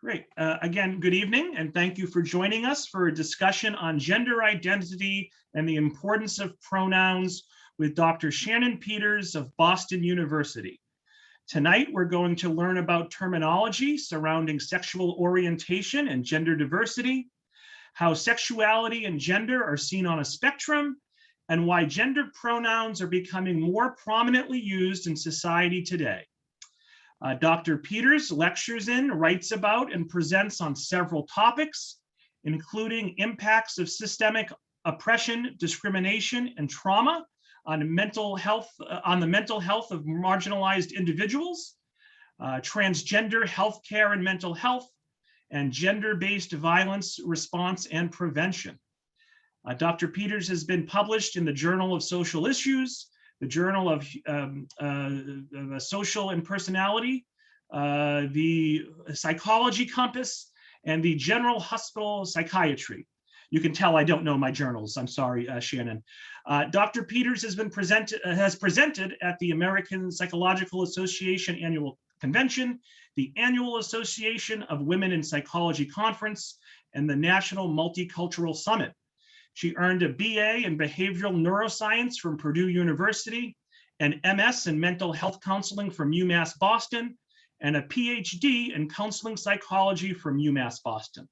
Great. Again, good evening, and thank you for joining us for a discussion on gender identity and the importance of pronouns with Dr. Shannon Peters of Boston University. Tonight, we're going to learn about terminology surrounding sexual orientation and gender diversity, how sexuality and gender are seen on a spectrum, and why gender pronouns are becoming more prominently used in society today. Dr. Peters lectures in, writes about, and presents on several topics, including impacts of systemic oppression, discrimination, and trauma on the mental health of marginalized individuals, transgender healthcare and mental health, and gender-based violence response and prevention. Dr. Peters has been published in the Journal of Social Issues, the Journal of Social and Personality, the Psychology Compass, and the General Hospital Psychiatry. You can tell I don't know my journals. I'm sorry, Shannon. Dr. Peters has presented at the American Psychological Association Annual Convention, the Annual Association of Women in Psychology Conference, and the National Multicultural Summit. She earned a BA in Behavioral Neuroscience from Purdue University, an MS in Mental Health Counseling from UMass Boston, and a PhD in Counseling Psychology from UMass Boston.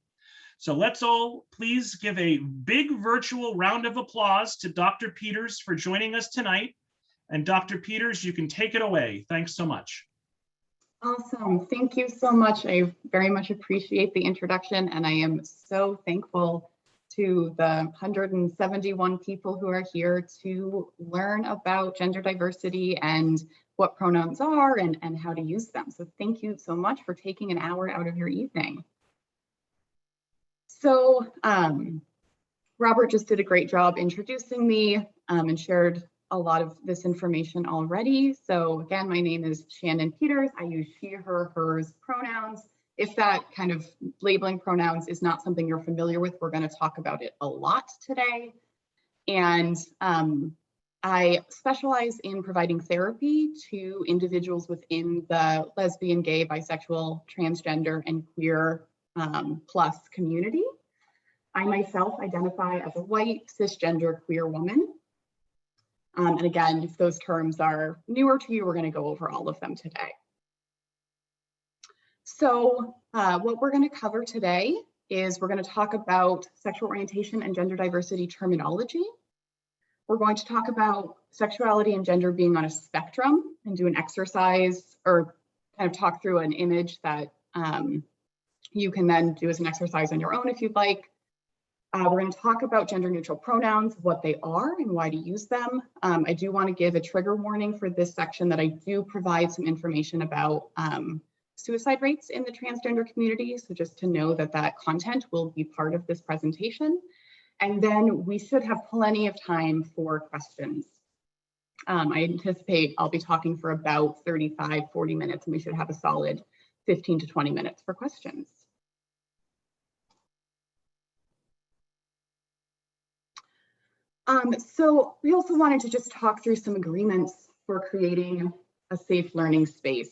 So let's all please give a big virtual round of applause to Dr. Peters for joining us tonight. And Dr. Peters, you can take it away. Thanks so much. Awesome. Thank you so much. I very much appreciate the introduction, and I am so thankful to the 171 people who are here to learn about gender diversity and what pronouns are and how to use them. So thank you so much for taking an hour out of your evening. So Robert just did a great job introducing me and shared a lot of this information already. So again, my name is Shannon Peters. I use she, her, hers pronouns. If that kind of labeling pronouns is not something you're familiar with, we're going to talk about it a lot today. And I specialize in providing therapy to individuals within the lesbian, gay, bisexual, transgender, and queer plus community. I myself identify as a white, cisgender, queer woman. And again, if those terms are newer to you, we're going to go over all of them today. So what we're going to cover today is we're going to talk about sexual orientation and gender diversity terminology. We're going to talk about sexuality and gender being on a spectrum and do an exercise or kind of talk through an image that you can then do as an exercise on your own if you'd like. We're going to talk about gender neutral pronouns, what they are and why to use them. I do want to give a trigger warning for this section that I do provide some information about suicide rates in the transgender community. So just to know that that content will be part of this presentation. And then we should have plenty of time for questions. I anticipate I'll be talking for about 35, 40 minutes, and we should have a solid 15 to 20 minutes for questions. So we also wanted to just talk through some agreements for creating a safe learning space.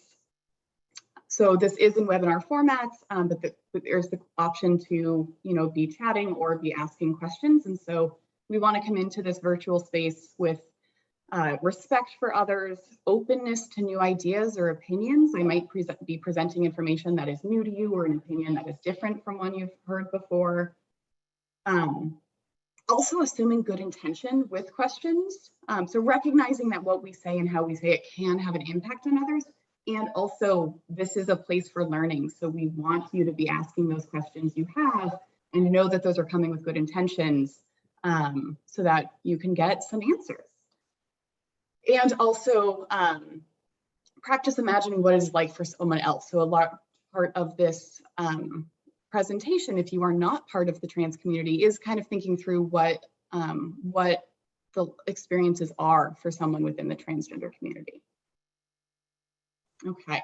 So this is in webinar formats, but there's the option to, be chatting or be asking questions. And so we want to come into this virtual space with respect for others, openness to new ideas or opinions. I might be presenting information that is new to you or an opinion that is different from one you've heard before. Also assuming good intention with questions. So recognizing that what we say and how we say it can have an impact on others. And also, this is a place for learning. So we want you to be asking those questions you have and know that those are coming with good intentions so that you can get some answers. And also practice imagining what it's like for someone else. So part of this presentation, if you are not part of the trans community, is kind of thinking through what the experiences are for someone within the transgender community. Okay.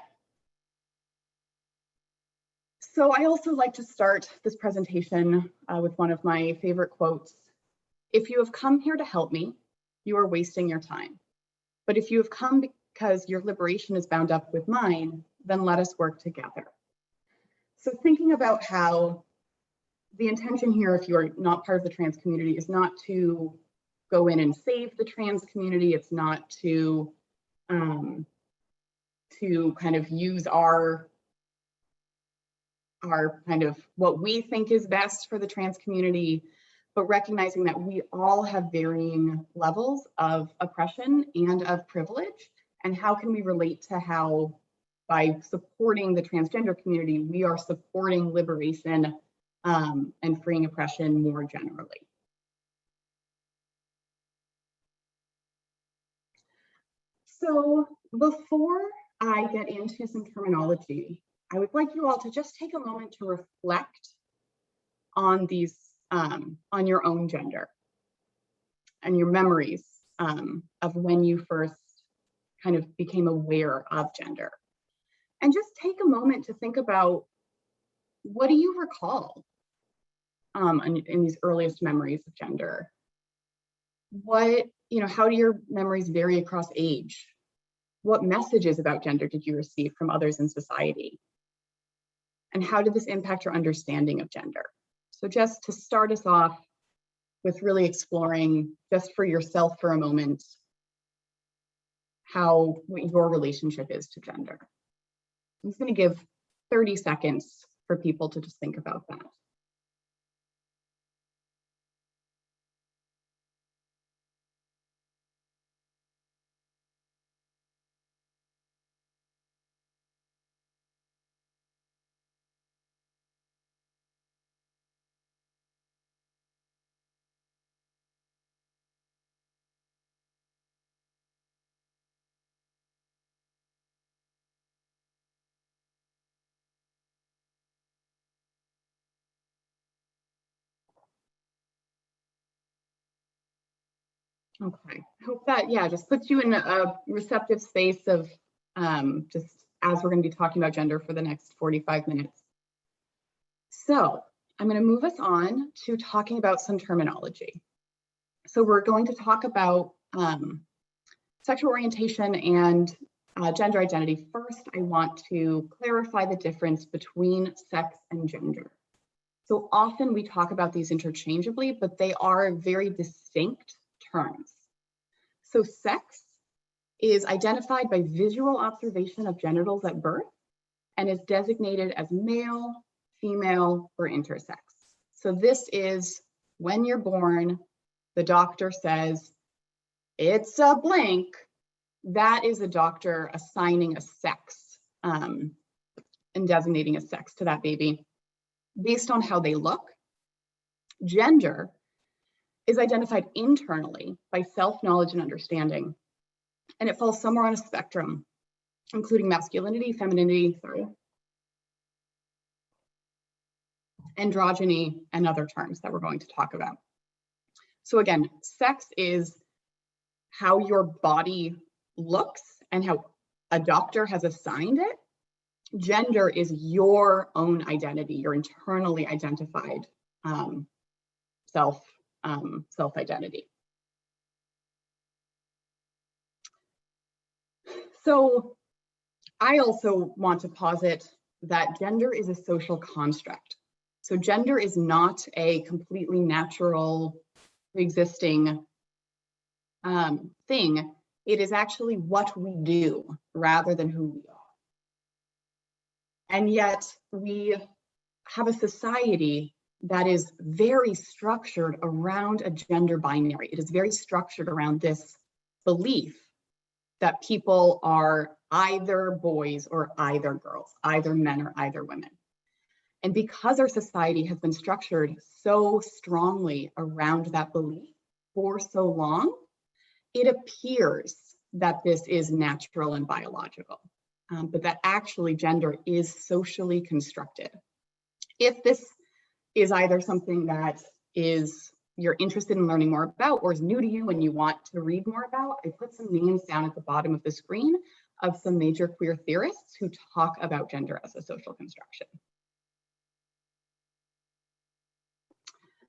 So I also like to start this presentation with one of my favorite quotes. If you have come here to help me, you are wasting your time. But if you have come because your liberation is bound up with mine, then let us work together. So thinking about how the intention here, if you're not part of the trans community, is not to go in and save the trans community. It's not to kind of use our kind of what we think is best for the trans community, but recognizing that we all have varying levels of oppression and of privilege, and how can we relate to how, by supporting the transgender community, we are supporting liberation and freeing oppression more generally. So before I get into some terminology, I would like you all to just take a moment to reflect on these, on your own gender and your memories of when you first kind of became aware of gender. And just take a moment to think about, what do you recall in these earliest memories of gender? What, how do your memories vary across age? What messages about gender did you receive from others in society? And how did this impact your understanding of gender? So just to start us off with really exploring, just for yourself for a moment, what your relationship is to gender. I'm just going to give 30 seconds for people to just think about that. Okay, I hope that, just puts you in a receptive space of just as we're going to be talking about gender for the next 45 minutes. So I'm going to move us on to talking about some terminology. So we're going to talk about sexual orientation and gender identity. First, I want to clarify the difference between sex and gender. So often we talk about these interchangeably, but they are very distinct terms. So sex is identified by visual observation of genitals at birth and is designated as male, female, or intersex. So this is when you're born, the doctor says, it's a blank. That is a doctor assigning a sex and designating a sex to that baby based on how they look. Gender is identified internally by self-knowledge and understanding, and it falls somewhere on a spectrum, including masculinity, femininity, androgyny, and other terms that we're going to talk about. So again, sex is how your body looks and how a doctor has assigned it. Gender is your own identity, your internally identified self-identity. So I also want to posit that gender is a social construct. So gender is not a completely natural, existing thing. It is actually what we do rather than who we are. And yet we have a society that is very structured around a gender binary. It is very structured around this belief that people are either boys or either girls, either men or either women. And because our society has been structured so strongly around that belief for so long, it appears that this is natural and biological, but that actually gender is socially constructed. If this is either something that you're interested in learning more about or is new to you and you want to read more about, I put some names down at the bottom of the screen of some major queer theorists who talk about gender as a social construction.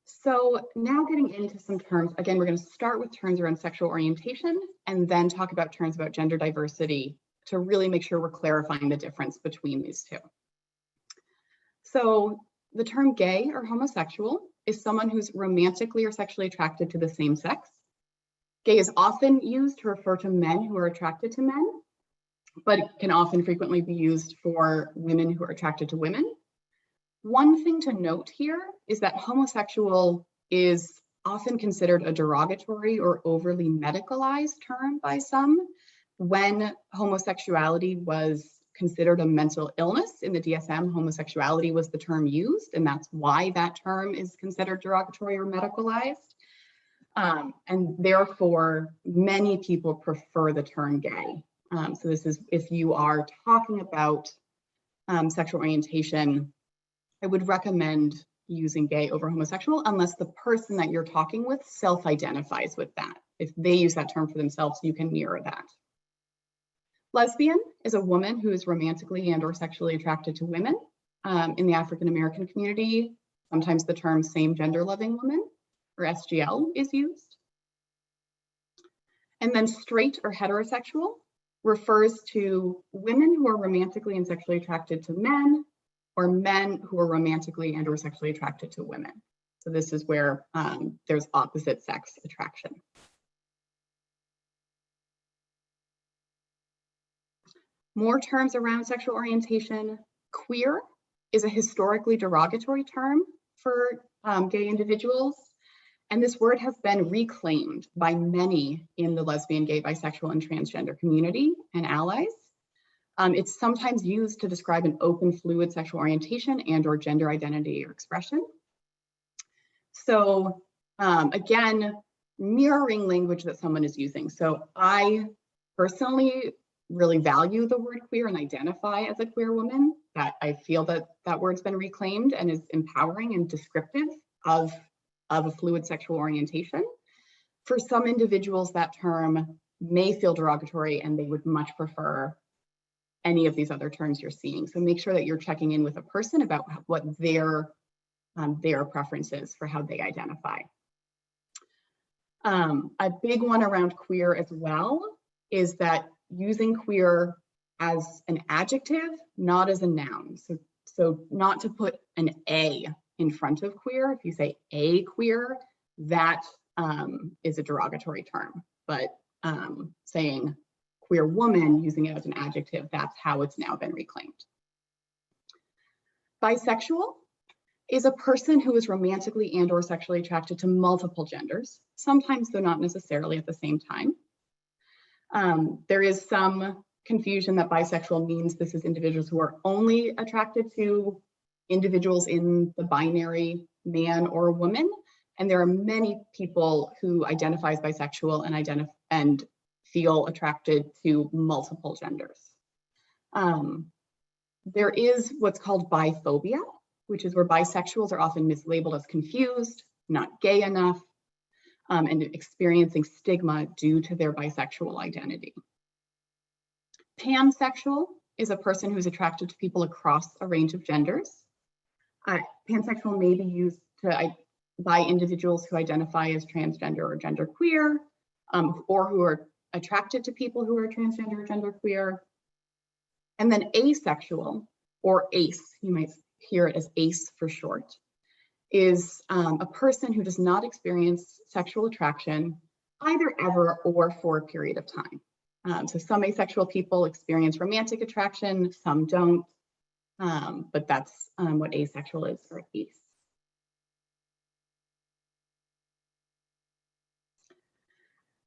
So now getting into some terms, again, we're going to start with terms around sexual orientation and then talk about terms about gender diversity to really make sure we're clarifying the difference between these two. So the term gay or homosexual is someone who's romantically or sexually attracted to the same sex. Gay is often used to refer to men who are attracted to men, but it can often frequently be used for women who are attracted to women. One thing to note here is that homosexual is often considered a derogatory or overly medicalized term by some, when homosexuality was considered a mental illness. In the DSM, homosexuality was the term used, and that's why that term is considered derogatory or medicalized. And therefore, many people prefer the term gay. So this is, if you are talking about sexual orientation, I would recommend using gay over homosexual, unless the person that you're talking with self-identifies with that. If they use that term for themselves, you can mirror that. Lesbian is a woman who is romantically and or sexually attracted to women. In the African American community, sometimes the term same gender loving woman, or SGL, is used. And then straight or heterosexual refers to women who are romantically and sexually attracted to men, or men who are romantically and or sexually attracted to women. So this is where there's opposite sex attraction. More terms around sexual orientation. Queer is a historically derogatory term for gay individuals. And this word has been reclaimed by many in the lesbian, gay, bisexual, and transgender community and allies. It's sometimes used to describe an open, fluid sexual orientation and or gender identity or expression. So again, mirroring language that someone is using. So I personally really value the word queer and identify as a queer woman. That I feel that that word's been reclaimed and is empowering and descriptive of a fluid sexual orientation. For some individuals, that term may feel derogatory and they would much prefer any of these other terms you're seeing. So make sure that you're checking in with a person about what their preference is for how they identify. A big one around queer as well is that using queer as an adjective, not as a noun. So not to put an A in front of queer. If you say a queer, that is a derogatory term. But saying queer woman, using it as an adjective, that's how it's now been reclaimed. Bisexual is a person who is romantically and or sexually attracted to multiple genders, sometimes though not necessarily at the same time. There is some confusion that bisexual means this is individuals who are only attracted to individuals in the binary man or woman. And there are many people who identify as bisexual and feel attracted to multiple genders. There is what's called biphobia, which is where bisexuals are often mislabeled as confused, not gay enough, and experiencing stigma due to their bisexual identity. Pansexual is a person who's attracted to people across a range of genders. Pansexual may be used by individuals who identify as transgender or genderqueer, or who are attracted to people who are transgender or genderqueer. And then asexual, or ACE, you might hear it as ACE for short, is a person who does not experience sexual attraction either ever or for a period of time. So some asexual people experience romantic attraction, some don't, but that's what asexual is, or ACE.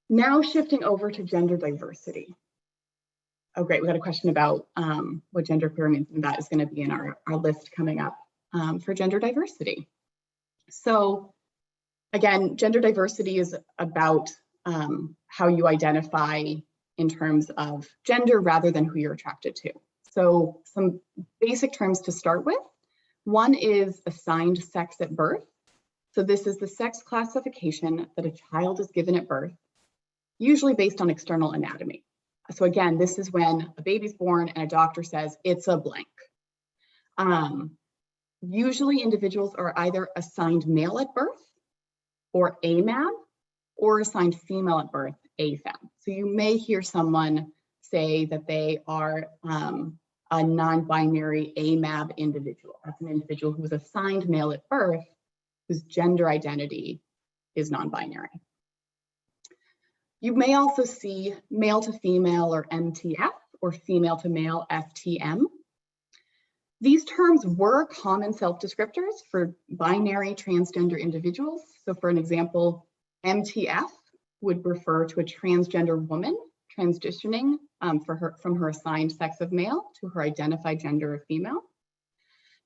Now shifting over to gender diversity. Oh, great, we got a question about what genderqueer means, and that is going to be in our list coming up for gender diversity. So again, gender diversity is about how you identify in terms of gender rather than who you're attracted to. So some basic terms to start with. One is assigned sex at birth. So this is the sex classification that a child is given at birth, usually based on external anatomy. So again, this is when a baby's born and a doctor says it's a blank. Usually individuals are either assigned male at birth, or AMAB, or assigned female at birth, AFEM. So you may hear someone say that they are a non-binary AMAB individual. That's an individual who was assigned male at birth, whose gender identity is non-binary. You may also see male to female, or MTF, or female to male, FTM. These terms were common self-descriptors for binary transgender individuals. So for an example, MTF would refer to a transgender woman transitioning from her assigned sex of male to her identified gender of female.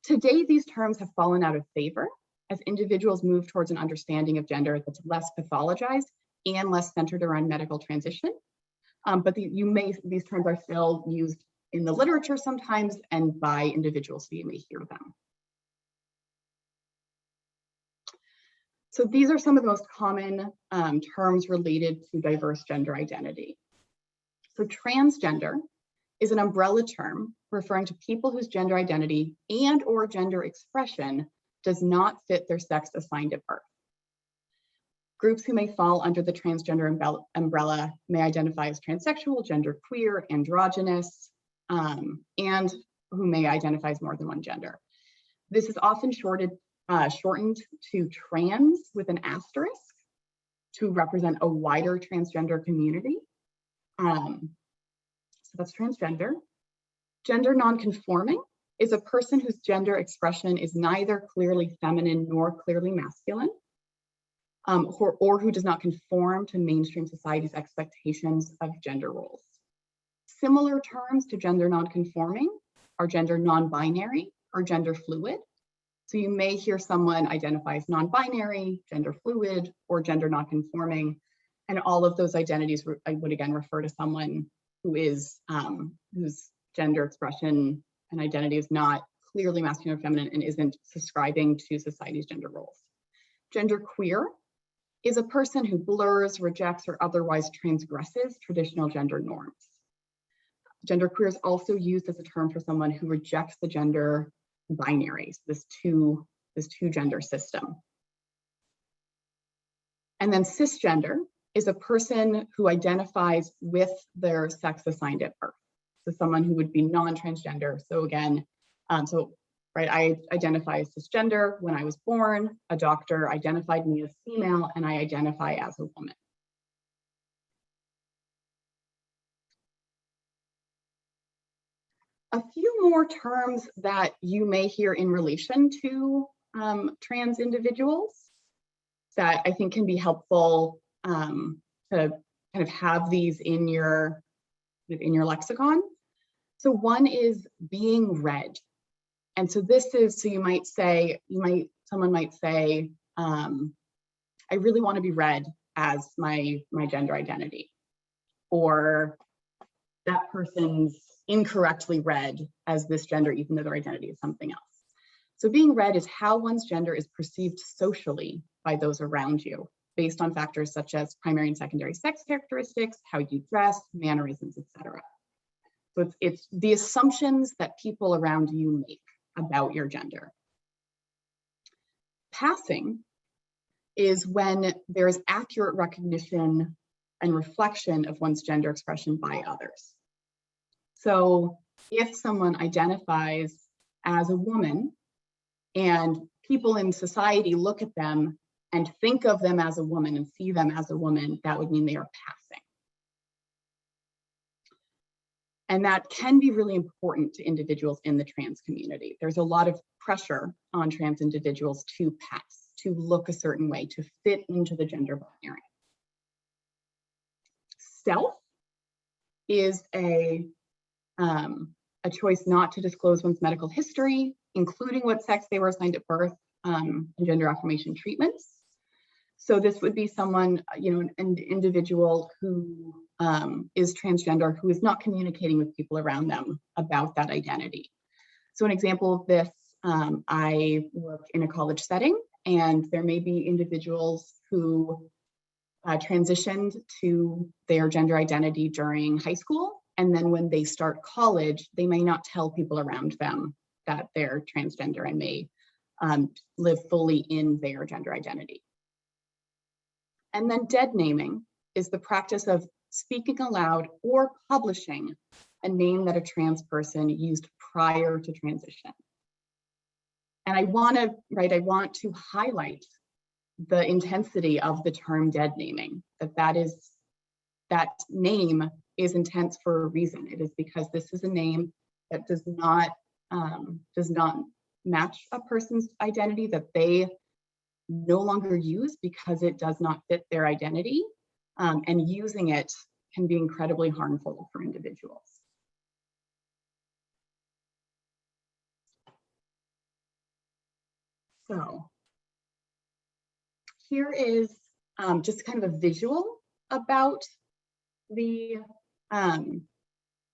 Today, these terms have fallen out of favor as individuals move towards an understanding of gender that's less pathologized and less centered around medical transition. But these terms are still used in the literature sometimes and by individuals, so you may hear them. So these are some of the most common terms related to diverse gender identity. So transgender is an umbrella term referring to people whose gender identity and or gender expression does not fit their sex assigned at birth. Groups who may fall under the transgender umbrella may identify as transsexual, genderqueer, androgynous, and who may identify as more than one gender. This is often shortened to trans with an asterisk to represent a wider transgender community. So that's transgender. Gender nonconforming is a person whose gender expression is neither clearly feminine nor clearly masculine, or who does not conform to mainstream society's expectations of gender roles. Similar terms to gender nonconforming are gender non-binary or gender fluid. So you may hear someone identify as non-binary, gender fluid, or gender nonconforming, and all of those identities would again refer to someone who is whose gender expression and identity is not clearly masculine or feminine and isn't subscribing to society's gender roles. Genderqueer is a person who blurs, rejects, or otherwise transgresses traditional gender norms. Genderqueer is also used as a term for someone who rejects the gender binaries, this two gender system. And then cisgender is a person who identifies with their sex assigned at birth. So someone who would be non-transgender. So again, I identify as cisgender when I was born. A doctor identified me as female, and I identify as a woman. A few more terms that you may hear in relation to trans individuals that I think can be helpful to kind of have these in your lexicon. So one is being read. And so this is, so someone might say, I really want to be read as my gender identity, or that person's incorrectly read as this gender, even though their identity is something else. So being read is how one's gender is perceived socially by those around you, based on factors such as primary and secondary sex characteristics, how you dress, mannerisms, etc. So it's the assumptions that people around you make about your gender. Passing is when there is accurate recognition and reflection of one's gender expression by others. So if someone identifies as a woman and people in society look at them and think of them as a woman and see them as a woman, that would mean they are passing. And that can be really important to individuals in the trans community. There's a lot of pressure on trans individuals to pass, to look a certain way, to fit into the gender binary. Self is a choice not to disclose one's medical history, including what sex they were assigned at birth, and gender affirmation treatments. So this would be someone, an individual who is transgender, who is not communicating with people around them about that identity. So an example of this, I work in a college setting, and there may be individuals who transitioned to their gender identity during high school, and then when they start college, they may not tell people around them that they're transgender and may live fully in their gender identity. And then dead naming is the practice of speaking aloud or publishing a name that a trans person used prior to transition. And I want to highlight the intensity of the term dead naming, that name is intense for a reason. It is because this is a name that does not match a person's identity, that they no longer use because it does not fit their identity, and using it can be incredibly harmful for individuals. So here is just kind of a visual about the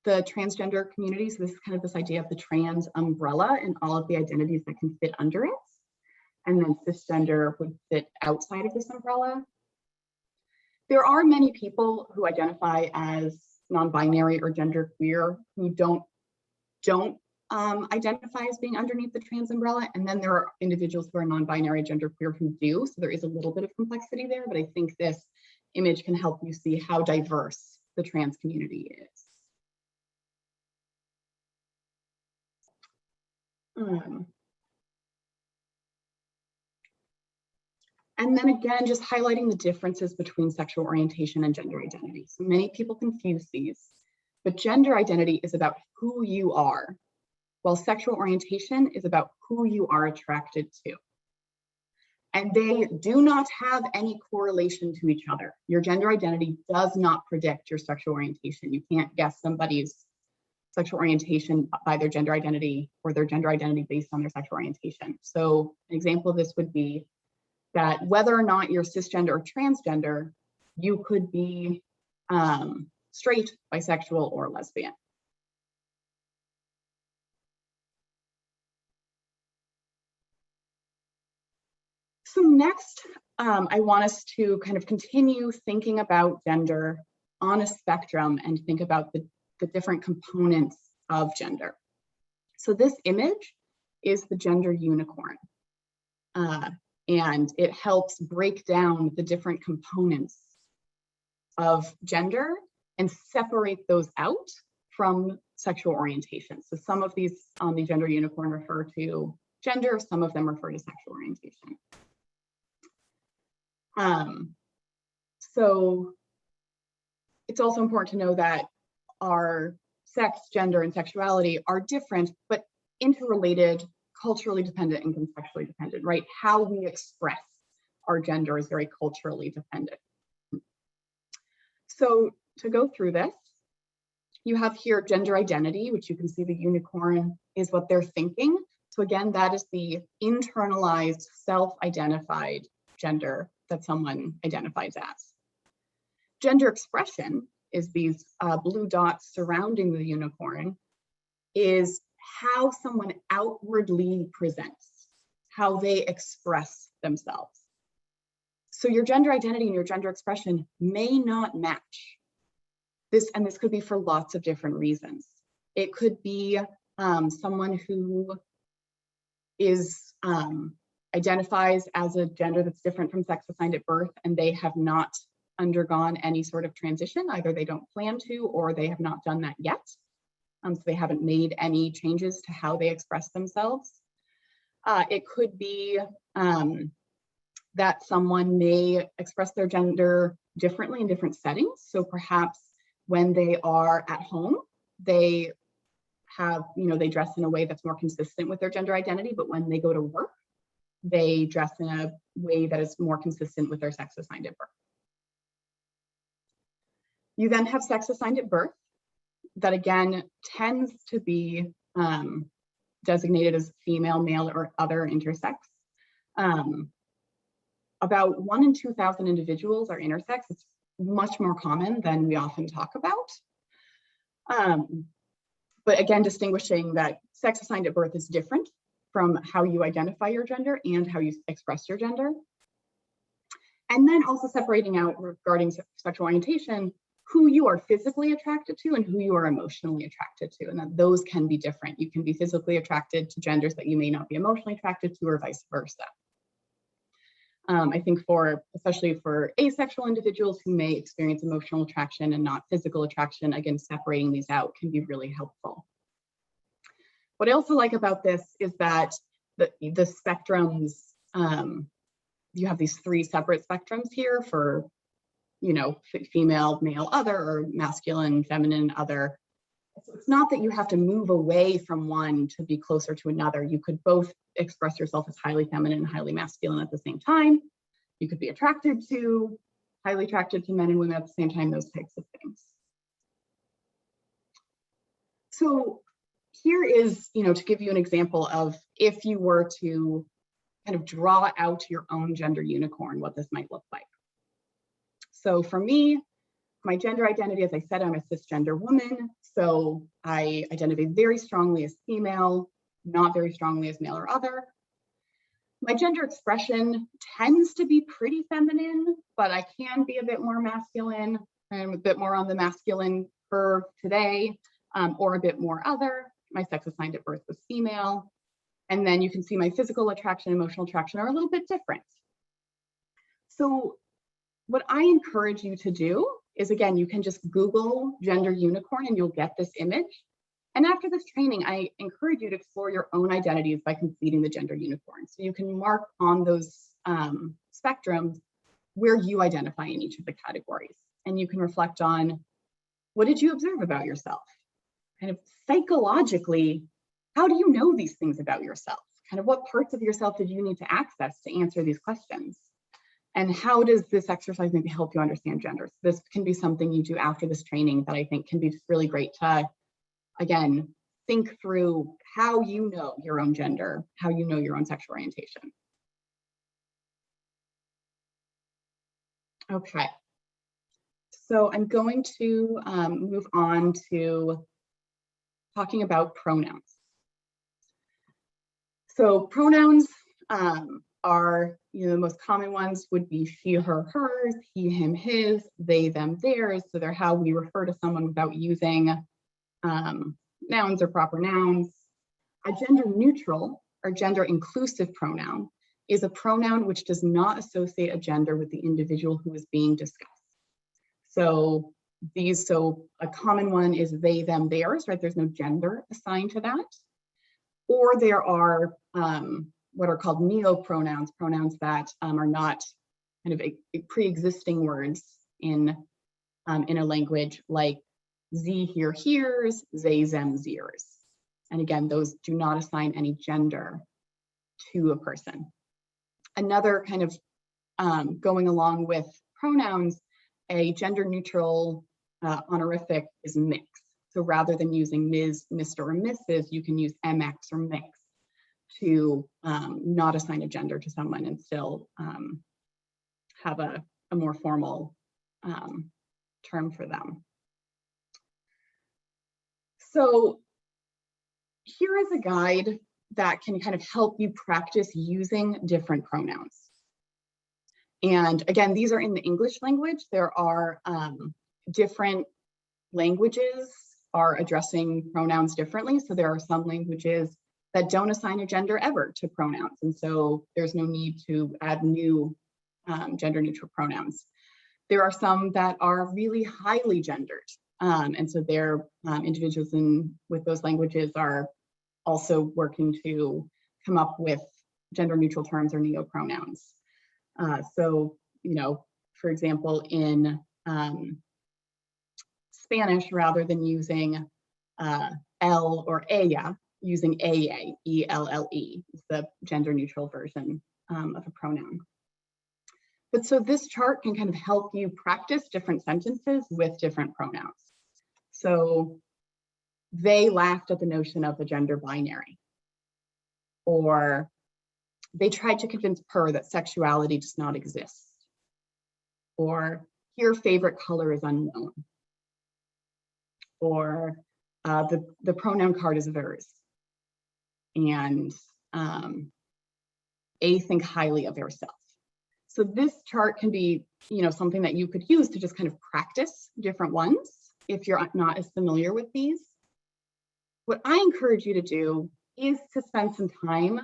transgender community. So this is kind of this idea of the trans umbrella and all of the identities that can fit under it. And then cisgender would fit outside of this umbrella. There are many people who identify as non-binary or genderqueer who don't identify as being underneath the trans umbrella. And then there are individuals who are non-binary, genderqueer who do. So there is a little bit of complexity there, but I think this image can help you see how diverse the trans community is. And then again, just highlighting the differences between sexual orientation and gender identity. So many people confuse these, but gender identity is about who you are, while sexual orientation is about who you are attracted to. And they do not have any correlation to each other. Your gender identity does not predict your sexual orientation. You can't guess somebody's sexual orientation by their gender identity or their gender identity based on their sexual orientation. So an example of this would be that whether or not you're cisgender or transgender, you could be straight, bisexual, or lesbian. So next, I want us to kind of continue thinking about gender on a spectrum and think about the different components of gender. So this image is the gender unicorn. And it helps break down the different components of gender and separate those out from sexual orientation. So some of these on the gender unicorn refer to gender, some of them refer to sexual orientation. So it's also important to know that our sex, gender, and sexuality are different, but interrelated, culturally dependent, and contextually dependent, right? How we express our gender is very culturally dependent. So to go through this, you have here gender identity, which you can see the unicorn is what they're thinking. So again, that is the internalized, self-identified gender that someone identifies as. Gender expression is these blue dots surrounding the unicorn, is how someone outwardly presents, how they express themselves. So your gender identity and your gender expression may not match. This could be for lots of different reasons. It could be someone who is identifies as a gender that's different from sex assigned at birth, and they have not undergone any sort of transition. Either they don't plan to, or they have not done that yet. So they haven't made any changes to how they express themselves. It could be that someone may express their gender differently in different settings. So perhaps when they are at home, they have, they dress in a way that's more consistent with their gender identity, but when they go to work, they dress in a way that is more consistent with their sex assigned at birth. You then have sex assigned at birth, that again tends to be designated as female, male, or other intersex. About 1 in 2,000 individuals are intersex. It's much more common than we often talk about. But again, distinguishing that sex assigned at birth is different from how you identify your gender and how you express your gender. And then also separating out regarding sexual orientation, who you are physically attracted to and who you are emotionally attracted to, and that those can be different. You can be physically attracted to genders that you may not be emotionally attracted to, or vice versa. I think especially for asexual individuals who may experience emotional attraction and not physical attraction, again, separating these out can be really helpful. What I also like about this is that the spectrums, you have these 3 separate spectrums here for, female, male, other, or masculine, feminine, other. So it's not that you have to move away from one to be closer to another. You could both express yourself as highly feminine and highly masculine at the same time. You could be highly attracted to men and women at the same time, those types of things. So here is, to give you an example of if you were to kind of draw out your own gender unicorn, what this might look like. So for me, my gender identity, as I said, I'm a cisgender woman. So I identify very strongly as female, not very strongly as male or other. My gender expression tends to be pretty feminine, but I can be a bit more masculine. I'm a bit more on the masculine curve today, or a bit more other. My sex assigned at birth was female. And then you can see my physical attraction, emotional attraction are a little bit different. So what I encourage you to do is, again, you can just Google gender unicorn and you'll get this image. And after this training, I encourage you to explore your own identities by completing the gender unicorn. So you can mark on those spectrums where you identify in each of the categories. And you can reflect on, what did you observe about yourself? Kind of psychologically, how do you know these things about yourself? Kind of what parts of yourself did you need to access to answer these questions? And how does this exercise maybe help you understand gender? So this can be something you do after this training that I think can be just really great to, again, think through how you know your own gender, how you know your own sexual orientation. Okay, so I'm going to move on to talking about pronouns. So pronouns are, the most common ones would be she, her, hers, he, him, his, they, them, theirs. So they're how we refer to someone without using nouns or proper nouns. A gender neutral or gender inclusive pronoun is a pronoun which does not associate a gender with the individual who is being discussed. So a common one is they, them, theirs, right? There's no gender assigned to that. Or there are what are called neopronouns, pronouns that are not kind of a pre-existing words in a language, like sie, here, heres, they, them, theirs. And again, those do not assign any gender to a person. Another kind of going along with pronouns, a gender neutral honorific is mix. So rather than using Ms., Mr., or Mrs., you can use MX or mix to not assign a gender to someone and still have a more formal term for them. So here is a guide that can kind of help you practice using different pronouns. And again, these are in the English language. There are different languages are addressing pronouns differently. So there are some languages that don't assign a gender ever to pronouns. And so there's no need to add new gender neutral pronouns. There are some that are really highly gendered. And so their individuals with those languages are also working to come up with gender neutral terms or neopronouns. So, for example, in Spanish, rather than using L or ella, using AA, E-L-L-E, is the gender neutral version of a pronoun. But so this chart can kind of help you practice different sentences with different pronouns. So they laughed at the notion of a gender binary, or they tried to convince her that sexuality does not exist, or your favorite color is unknown, or the pronoun card is theirs, and A, think highly of yourself. So this chart can be, something that you could use to just kind of practice different ones if you're not as familiar with these. What I encourage you to do is to spend some time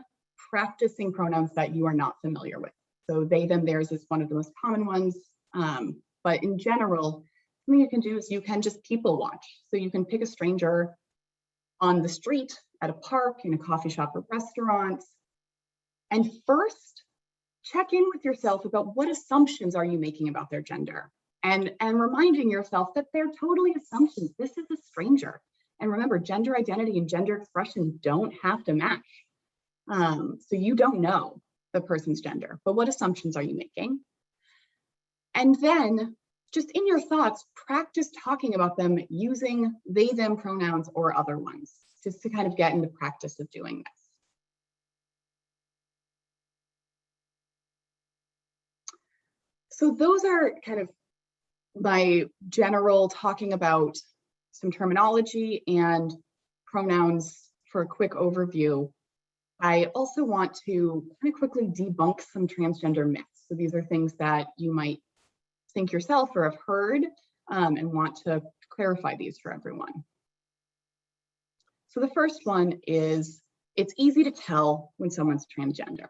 practicing pronouns that you are not familiar with. So they, them, theirs is one of the most common ones. But in general, something you can do is you can just people watch. So you can pick a stranger on the street at a park, in a coffee shop or restaurant. And first, check in with yourself about what assumptions are you making about their gender, and reminding yourself that they're totally assumptions. This is a stranger. And remember, gender identity and gender expression don't have to match. So you don't know the person's gender, but what assumptions are you making? And then just in your thoughts, practice talking about them using they, them pronouns or other ones, just to kind of get into practice of doing this. So those are kind of my general talking about some terminology and pronouns for a quick overview. I also want to kind of quickly debunk some transgender myths. So these are things that you might think yourself or have heard, and want to clarify these for everyone. So the first one is, it's easy to tell when someone's transgender.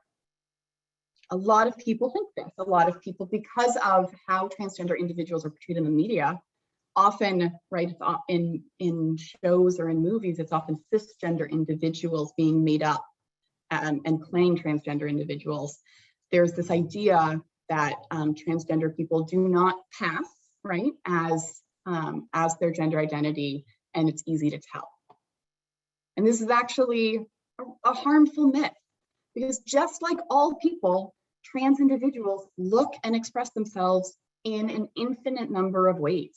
A lot of people think this. A lot of people, because of how transgender individuals are portrayed in the media, often, right, in shows or in movies, it's often cisgender individuals being made up and playing transgender individuals. There's this idea that transgender people do not pass, right, as their gender identity, and it's easy to tell. And this is actually a harmful myth, because just like all people, trans individuals look and express themselves in an infinite number of ways.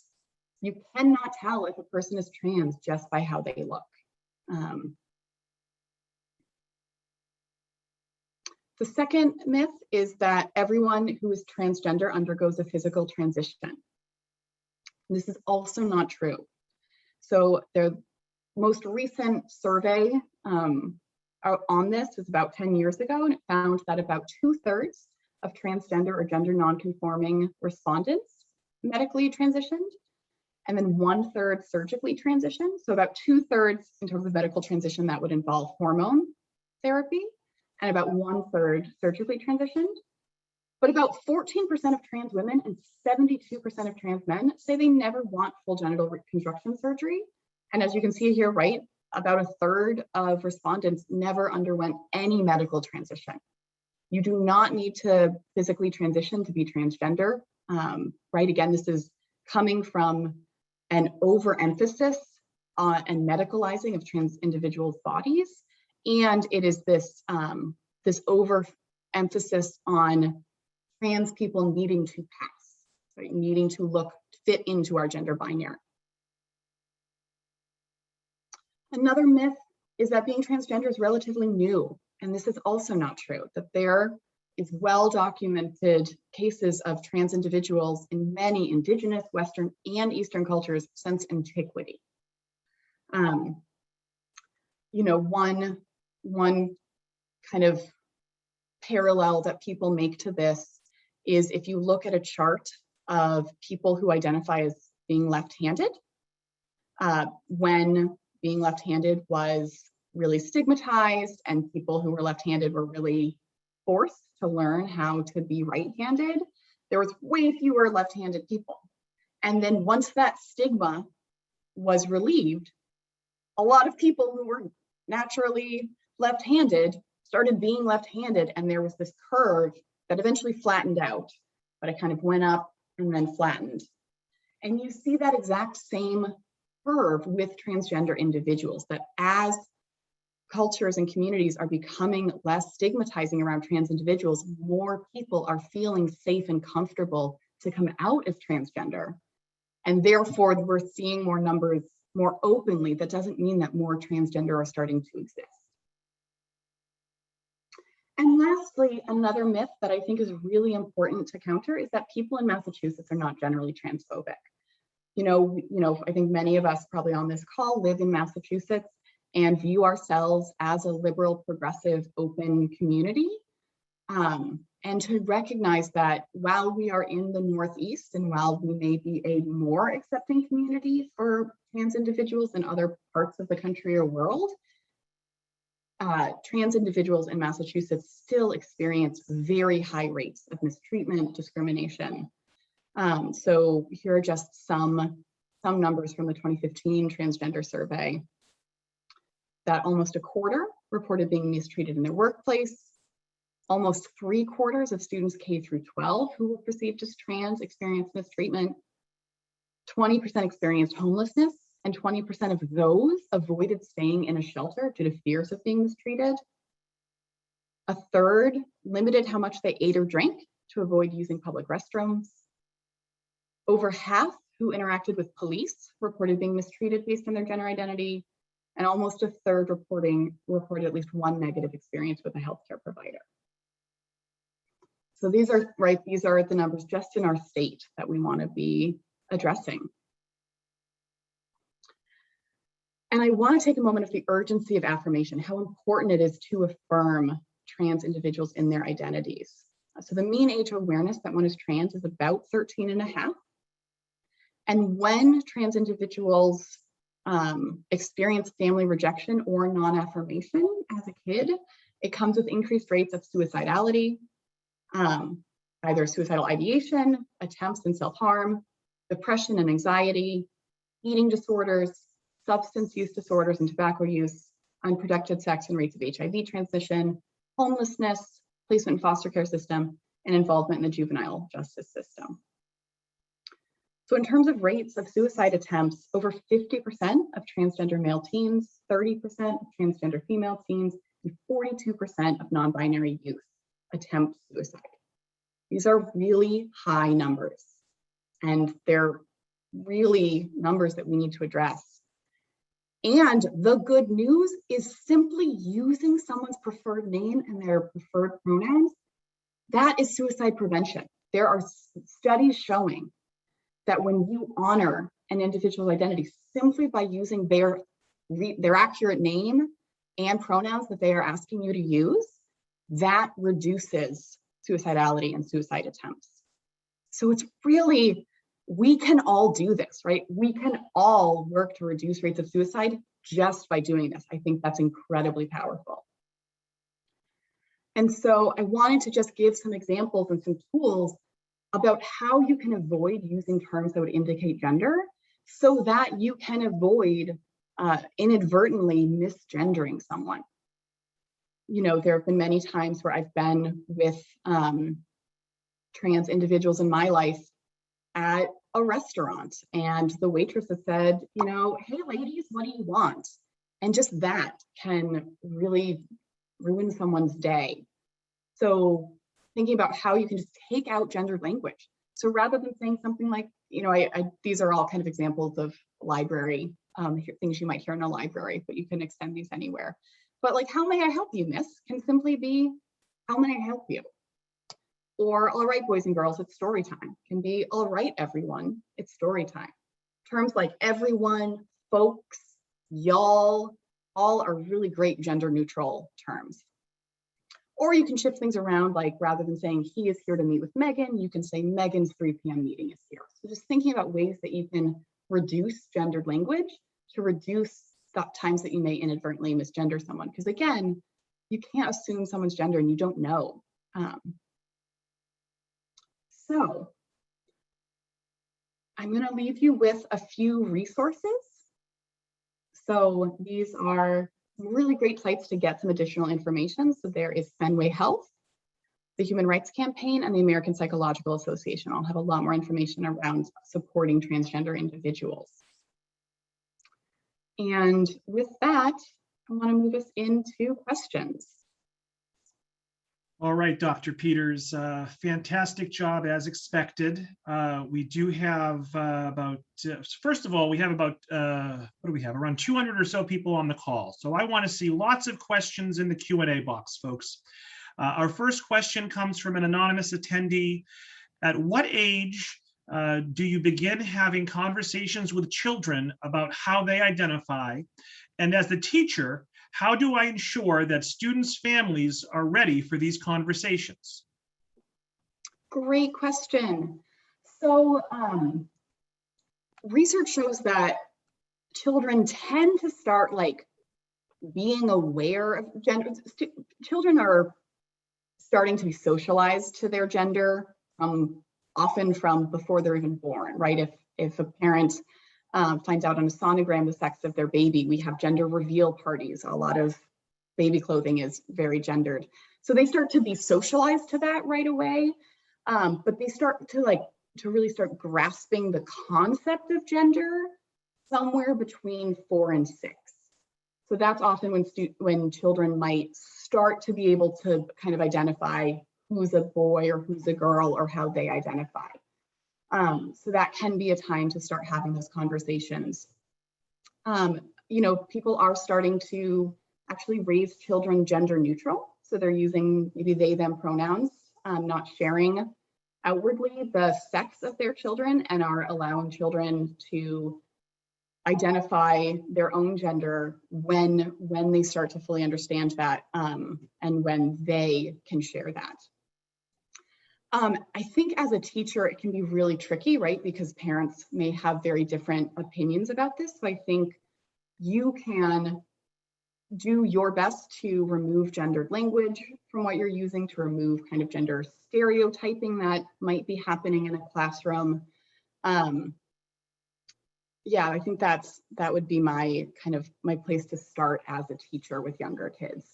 You cannot tell if a person is trans just by how they look. The second myth is that everyone who is transgender undergoes a physical transition. This is also not true. So the most recent survey on this was about 10 years ago, and it found that about 2/3 of transgender or gender nonconforming respondents medically transitioned, and then 1/3 surgically transitioned. So about 2/3 in terms of medical transition that would involve hormone therapy, and about 1/3 surgically transitioned. But about 14% of trans women and 72% of trans men say they never want full genital reconstruction surgery. And as you can see here, right, about 1/3 of respondents never underwent any medical transition. You do not need to physically transition to be transgender, right? Again, this is coming from an overemphasis and medicalizing of trans individuals' bodies. And it is this, this overemphasis on trans people needing to pass, right? Needing to fit into our gender binary. Another myth is that being transgender is relatively new. And this is also not true, that there is well-documented cases of trans individuals in many indigenous, Western, and Eastern cultures since antiquity. You know, one kind of parallel that people make to this is if you look at a chart of people who identify as being left-handed, when being left-handed was really stigmatized and people who were left-handed were really forced to learn how to be right-handed, there was way fewer left-handed people. And then once that stigma was relieved, a lot of people who were naturally left-handed started being left-handed, and there was this curve that eventually flattened out, but it kind of went up and then flattened. And you see that exact same curve with transgender individuals, that as cultures and communities are becoming less stigmatizing around trans individuals, more people are feeling safe and comfortable to come out as transgender. And therefore, we're seeing more numbers more openly. That doesn't mean that more transgender are starting to exist. And lastly, another myth that I think is really important to counter is that people in Massachusetts are not generally transphobic. You know, I think many of us probably on this call live in Massachusetts and view ourselves as a liberal, progressive, open community. And to recognize that while we are in the Northeast and while we may be a more accepting community for trans individuals than other parts of the country or world, trans individuals in Massachusetts still experience very high rates of mistreatment, discrimination. So here are just some numbers from the 2015 transgender survey that almost a quarter reported being mistreated in their workplace. Almost 3/4 of students K through 12 who were perceived as trans experienced mistreatment. 20% experienced homelessness, and 20% of those avoided staying in a shelter due to fears of being mistreated. A third limited how much they ate or drank to avoid using public restrooms. Over half who interacted with police reported being mistreated based on their gender identity, and almost a third reported at least one negative experience with a healthcare provider. So these are the numbers just in our state that we want to be addressing. And I want to take a moment of the urgency of affirmation, how important it is to affirm trans individuals in their identities. So the mean age of awareness that one is trans is about 13 and a half. And when trans individuals experience family rejection or non-affirmation as a kid, it comes with increased rates of suicidality, either suicidal ideation, attempts and self-harm, depression and anxiety, eating disorders, substance use disorders and tobacco use, unprotected sex and rates of HIV transmission, homelessness, placement in foster care system, and involvement in the juvenile justice system. So in terms of rates of suicide attempts, over 50% of transgender male teens, 30% of transgender female teens, and 42% of non-binary youth attempt suicide. These are really high numbers, and they're really numbers that we need to address. And the good news is simply using someone's preferred name and their preferred pronouns, that is suicide prevention. There are studies showing that when you honor an individual's identity simply by using their accurate name and pronouns that they are asking you to use, that reduces suicidality and suicide attempts. So it's really, we can all do this, right? We can all work to reduce rates of suicide just by doing this. I think that's incredibly powerful. And so I wanted to just give some examples and some tools about how you can avoid using terms that would indicate gender so that you can avoid inadvertently misgendering someone. You know, there have been many times where I've been with trans individuals in my life at a restaurant, and the waitress has said, you know, hey ladies, what do you want? And just that can really ruin someone's day. So thinking about how you can just take out gendered language. So rather than saying something like, you know, these are all kind of examples of library, things you might hear in a library, but you can extend these anywhere. But like, how may I help you, miss, can simply be, how may I help you? Or, all right, boys and girls, it's story time, can be, all right, everyone, it's story time. Terms like everyone, folks, y'all, all are really great gender neutral terms. Or you can shift things around, like rather than saying he is here to meet with Megan, you can say Megan's 3 p.m. meeting is here. So just thinking about ways that you can reduce gendered language to reduce the times that you may inadvertently misgender someone. Because again, you can't assume someone's gender and you don't know. So I'm going to leave you with a few resources. So these are really great sites to get some additional information. So there is Fenway Health, the Human Rights Campaign, and the American Psychological Association. I'll have a lot more information around supporting transgender individuals. And with that, I want to move us into questions. All right, Dr. Peters, fantastic job as expected. We do have first of all, we have about, what do we have? Around 200 or so people on the call. So I want to see lots of questions in the Q&A box, folks. Our first question comes from an anonymous attendee. At what age do you begin having conversations with children about how they identify? And as the teacher, how do I ensure that students' families are ready for these conversations? Great question. So research shows that children tend to start like being aware of gender. Children are starting to be socialized to their gender often from before they're even born, right? If a parent finds out on a sonogram the sex of their baby. We have gender reveal parties. A lot of baby clothing is very gendered. So they start to be socialized to that right away, but they start to really start grasping the concept of gender somewhere between 4 and 6. So that's often when children might start to be able to kind of identify who's a boy or who's a girl or how they identify. So that can be a time to start having those conversations. People are starting to actually raise children gender neutral. So they're using maybe they, them pronouns, not sharing outwardly the sex of their children, and are allowing children to identify their own gender when they start to fully understand that, and when they can share that. I think as a teacher, it can be really tricky, right? Because parents may have very different opinions about this. So I think you can do your best to remove gendered language from what you're using, to remove kind of gender stereotyping that might be happening in a classroom. Yeah, I think that would be my place to start as a teacher with younger kids.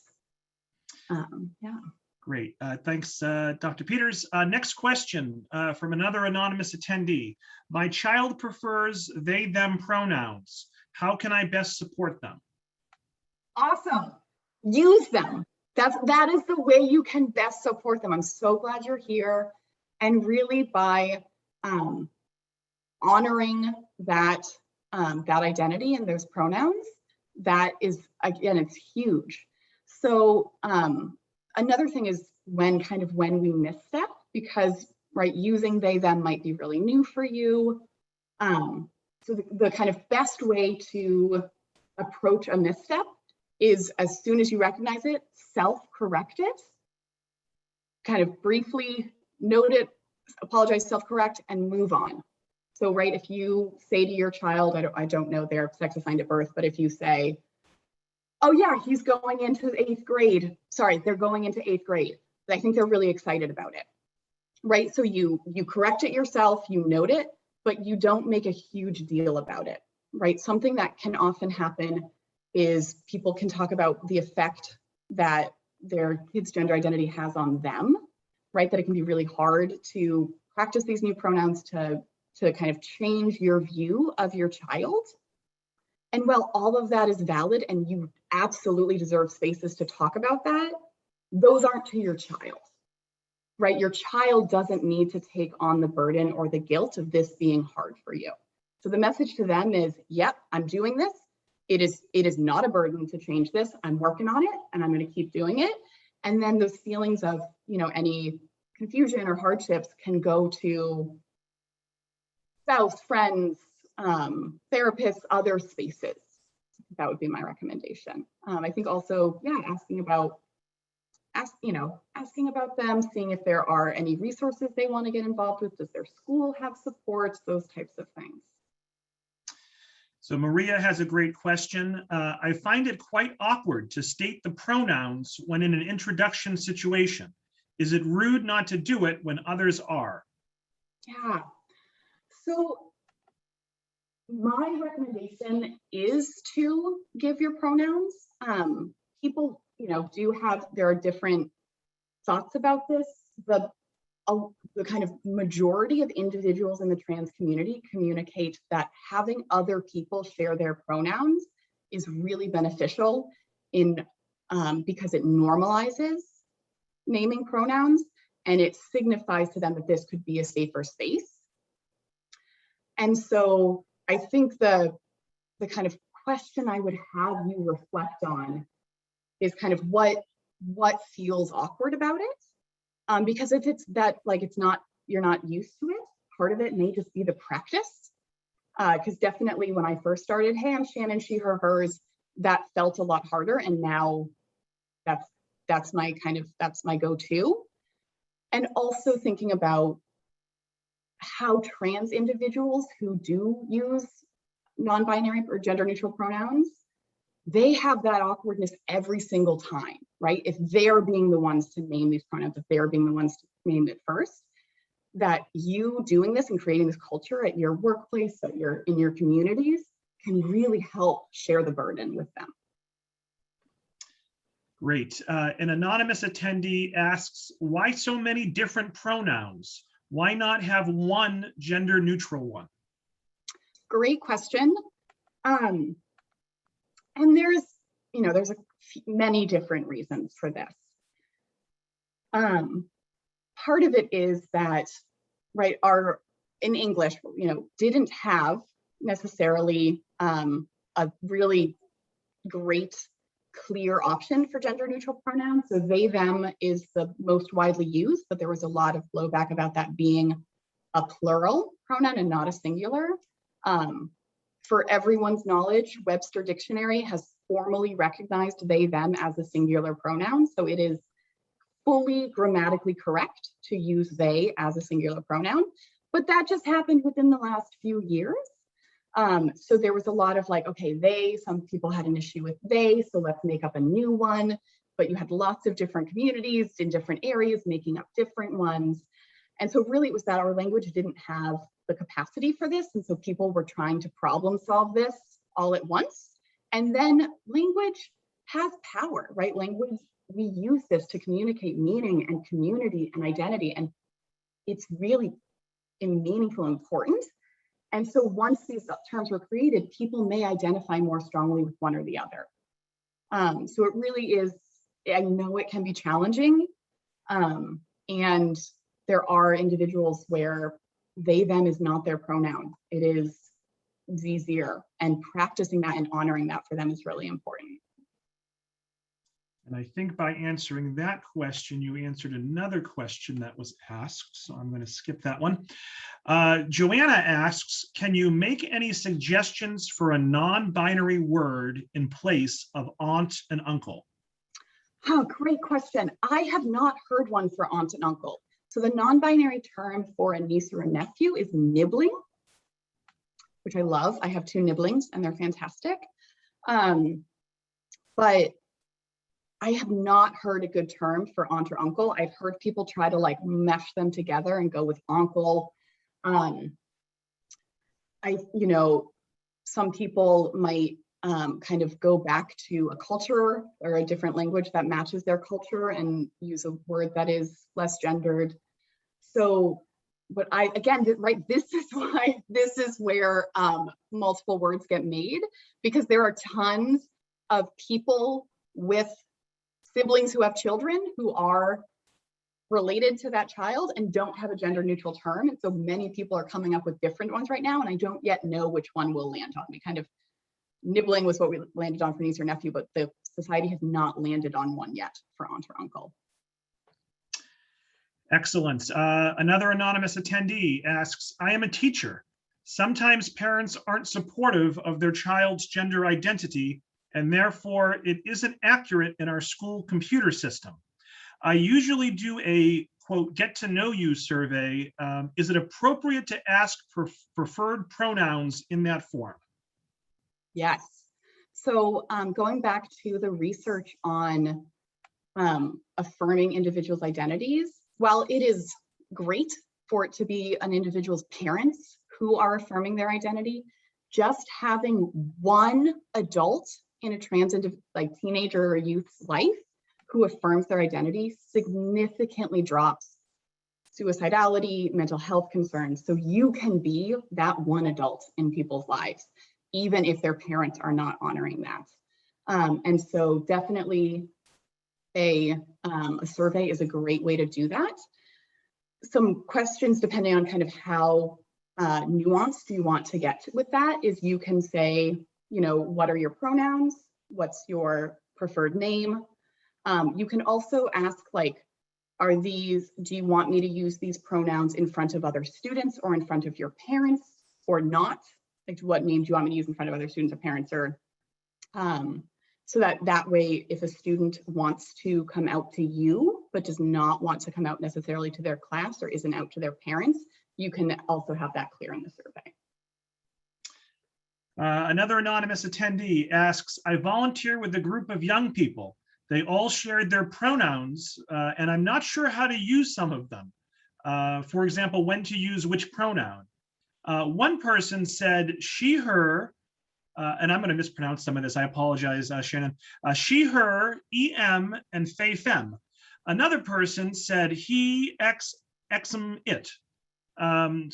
Yeah. Great. Thanks, Dr. Peters. Next question from another anonymous attendee. My child prefers they, them pronouns. How can I best support them? Awesome. Use them. That is the way you can best support them. I'm so glad you're here. And really by honoring that identity and those pronouns, that is, again, it's huge. So another thing is when we misstep, because right, using they, them might be really new for you. So the kind of best way to approach a misstep is, as soon as you recognize it, self-correct it, kind of briefly note it, apologize, self-correct, and move on. So, right, if you say to your child, I don't know their sex assigned at birth, but if you say, oh yeah, he's going into 8th grade. Sorry, they're going into 8th grade. I think they're really excited about it, right? So you correct it yourself, you note it, but you don't make a huge deal about it, right? Something that can often happen is people can talk about the effect that their kid's gender identity has on them, right? That it can be really hard to practice these new pronouns to kind of change your view of your child. And while all of that is valid and you absolutely deserve spaces to talk about that, those aren't to your child, right? Your child doesn't need to take on the burden or the guilt of this being hard for you. So the message to them is, yep, I'm doing this. It is not a burden to change this. I'm working on it and I'm going to keep doing it. And then those feelings of, any confusion or hardships can go to spouse, friends, therapists, other spaces. That would be my recommendation. I think also, yeah, asking about them, seeing if there are any resources they want to get involved with. Does their school have support? Those types of things. So Maria has a great question. I find it quite awkward to state the pronouns when in an introduction situation. Is it rude not to do it when others are? Yeah. So my recommendation is to give your pronouns. People, there are different thoughts about this. The kind of majority of individuals in the trans community communicate that having other people share their pronouns is really beneficial because it normalizes naming pronouns and it signifies to them that this could be a safer space. And so I think the kind of question I would have you reflect on is kind of what feels awkward about it. Because if it's that, you're not used to it, part of it may just be the practice. Because definitely when I first started, hey, I'm Shannon, she, her, hers, that felt a lot harder. And now that's my go-to. And also thinking about how trans individuals who do use non-binary or gender neutral pronouns, they have that awkwardness every single time, right? If they're being the ones to name these pronouns, if they're being the ones to name it first. that you doing this and creating this culture at your workplace, in your communities, can really help share the burden with them. Great. An anonymous attendee asks, why so many different pronouns? Why not have one gender neutral one? Great question. And there's many different reasons for this. Part of it is that, right, in English, didn't have necessarily a really great, clear option for gender neutral pronouns. So they, them is the most widely used, but there was a lot of blowback about that being a plural pronoun and not a singular. For everyone's knowledge, Webster Dictionary has formally recognized they, them as a singular pronoun. So it is fully grammatically correct to use they as a singular pronoun, but that just happened within the last few years. So there was a lot of like, okay, some people had an issue with they, so let's make up a new one. But you had lots of different communities in different areas making up different ones. And so really it was that our language didn't have the capacity for this. And so people were trying to problem solve this all at once. And then language has power, right? Language, we use this to communicate meaning and community and identity. And it's really meaningful and important. And so once these terms were created, people may identify more strongly with one or the other. So it really is, I know it can be challenging. And there are individuals where they, them is not their pronoun. It is easier, and practicing that and honoring that for them is really important. And I think by answering that question, you answered another question that was asked. So I'm going to skip that one. Joanna asks, can you make any suggestions for a non-binary word in place of aunt and uncle? Oh, great question. I have not heard one for aunt and uncle. So the non-binary term for a niece or a nephew is nibbling, which I love. I have 2 nibblings and they're fantastic. But I have not heard a good term for aunt or uncle. I've heard people try to like mesh them together and go with uncle. Some people might kind of go back to a culture or a different language that matches their culture and use a word that is less gendered. So, but this is where multiple words get made, because there are tons of people with siblings who have children who are related to that child and don't have a gender neutral term. And so many people are coming up with different ones right now, and I don't yet know which one we'll land on. We kind of, nibbling was what we landed on for niece or nephew, but the society has not landed on one yet for aunt or uncle. Excellent. Another anonymous attendee asks, I am a teacher. Sometimes parents aren't supportive of their child's gender identity, and therefore it isn't accurate in our school computer system. I usually do a, quote, get to know you survey. Is it appropriate to ask for preferred pronouns in that form? Yes. So going back to the research on affirming individuals' identities, while it is great for it to be an individual's parents who are affirming their identity, just having one adult in a teenager or youth's life who affirms their identity significantly drops suicidality, mental health concerns. So you can be that one adult in people's lives, even if their parents are not honoring that. And so definitely a survey is a great way to do that. Some questions, depending on kind of how nuanced you want to get with that, is you can say, what are your pronouns? What's your preferred name? You can also ask, like, do you want me to use these pronouns in front of other students or in front of your parents or not? Like, what name do you want me to use in front of other students or parents? Or so that way, if a student wants to come out to you, but does not want to come out necessarily to their class or isn't out to their parents, you can also have that clear in the survey. Another anonymous attendee asks, I volunteer with a group of young people. They all shared their pronouns, and I'm not sure how to use some of them. For example, when to use which pronoun. One person said she, her, and I'm going to mispronounce some of this. I apologize, Shannon. She, her, em, and they, them. Another person said he, ex, exum, it. Any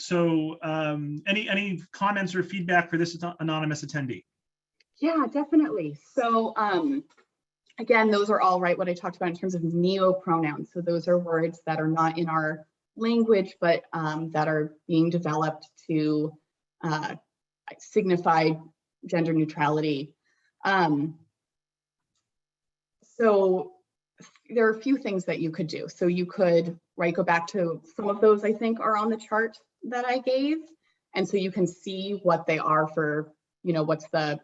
comments or feedback for this anonymous attendee? Yeah, definitely. So again, those are all right, what I talked about in terms of neo-pronouns. So those are words that are not in our language, but that are being developed to signify gender neutrality. So there are a few things that you could do. So you could, go back to some of those I think are on the chart that I gave. And so you can see what they are for, what's the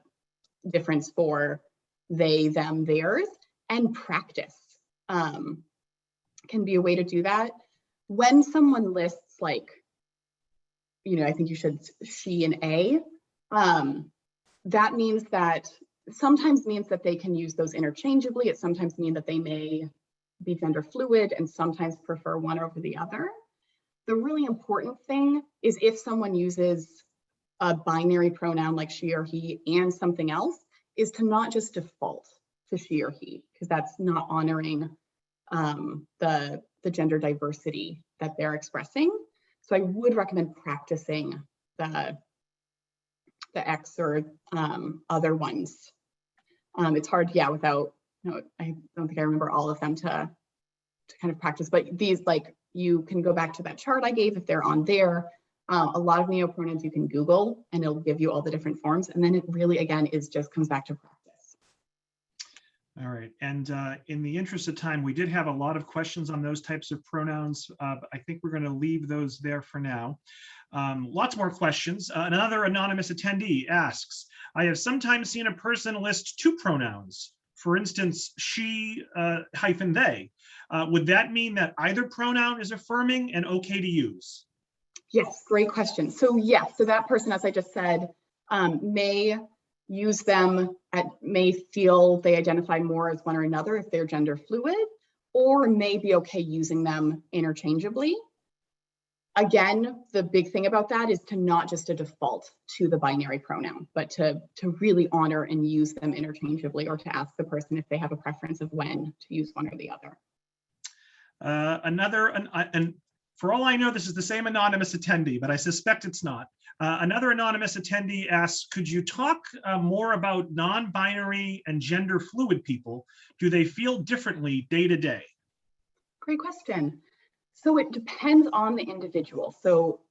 difference for they, them, theirs, and practice can be a way to do that. When someone lists I think you should she and a, that means that sometimes means that they can use those interchangeably. It sometimes means that they may be gender fluid and sometimes prefer one over the other. The really important thing is if someone uses a binary pronoun like she or he and something else, is to not just default to she or he, because that's not honoring the gender diversity that they're expressing. So I would recommend practicing the X or other ones. It's hard, without, I don't think I remember all of them to kind of practice, but these, you can go back to that chart I gave if they're on there. A lot of neopronouns you can Google and it'll give you all the different forms. And then it really, again, comes back to practice. All right, and in the interest of time, we did have a lot of questions on those types of pronouns. I think we're going to leave those there for now. Lots more questions. Another anonymous attendee asks, I have sometimes seen a person list two pronouns. For instance, she hyphen they. Would that mean that either pronoun is affirming and okay to use? Yes, great question. So yes, so that person, as I just said, may use them, may feel they identify more as one or another if they're gender fluid, or may be okay using them interchangeably. Again, the big thing about that is to not just a default to the binary pronoun, but to really honor and use them interchangeably, or to ask the person if they have a preference of when to use one or the other. And for all I know, this is the same anonymous attendee, but I suspect it's not. Another anonymous attendee asks, could you talk more about non-binary and gender fluid people? Do they feel differently day to day? Great question. So it depends on the individual. So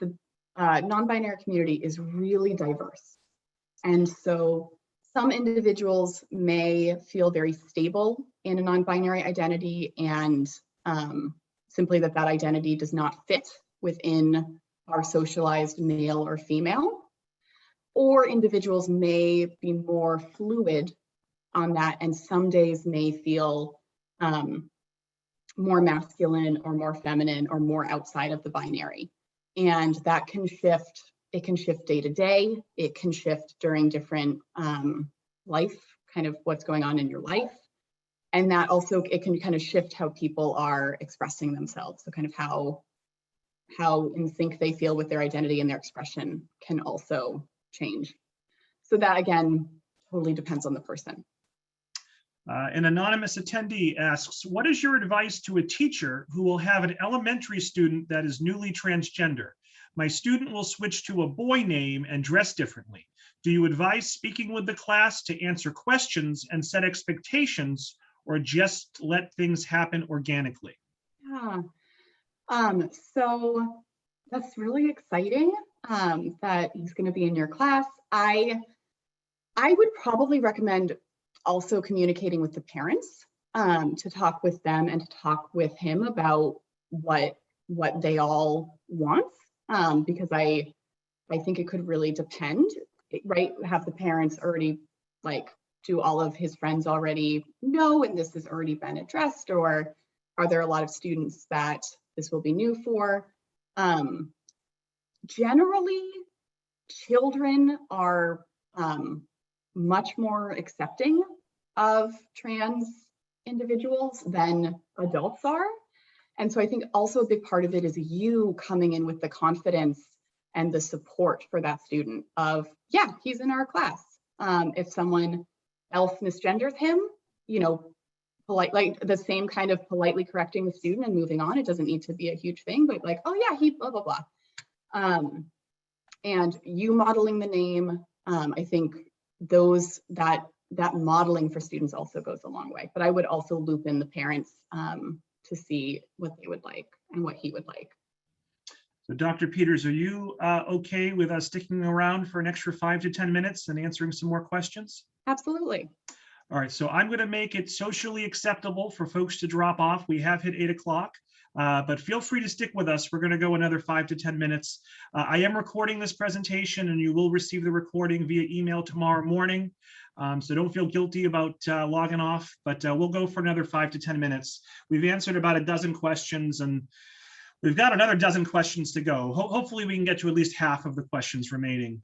the non-binary community is really diverse. And so some individuals may feel very stable in a non-binary identity, and simply that identity does not fit within our socialized male or female. Or individuals may be more fluid on that, and some days may feel more masculine or more feminine or more outside of the binary. And that can shift. It can shift day to day. It can shift during different life, kind of what's going on in your life. And that also, it can kind of shift how people are expressing themselves. So kind of how in sync they feel with their identity and their expression can also change. So that, again, totally depends on the person. An anonymous attendee asks, what is your advice to a teacher who will have an elementary student that is newly transgender? My student will switch to a boy name and dress differently. Do you advise speaking with the class to answer questions and set expectations, or just let things happen organically? Yeah. So that's really exciting that he's going to be in your class. I would probably recommend also communicating with the parents to talk with them and to talk with him about what they all want, because I think it could really depend, right? Have the parents already do all of his friends already know and this has already been addressed, or are there a lot of students that this will be new for? Generally, children are much more accepting of trans individuals than adults are. And so I think also a big part of it is you coming in with the confidence and the support for that student of, yeah, he's in our class. If someone else misgenders him, you know, like the same kind of politely correcting the student and moving on. It doesn't need to be a huge thing, but like, oh yeah, he blah, blah, blah. And you modeling the name, I think that modeling for students also goes a long way. But I would also loop in the parents to see what they would like and what he would like. So Dr. Peters, are you okay with us sticking around for an extra 5 to 10 minutes and answering some more questions? Absolutely. All right, so I'm going to make it socially acceptable for folks to drop off. We have hit 8 o'clock, but feel free to stick with us. We're going to go another 5 to 10 minutes. I am recording this presentation, and you will receive the recording via email tomorrow morning. So don't feel guilty about logging off, but we'll go for another 5 to 10 minutes. We've answered about a dozen questions, and we've got another dozen questions to go. Hopefully we can get to at least half of the questions remaining.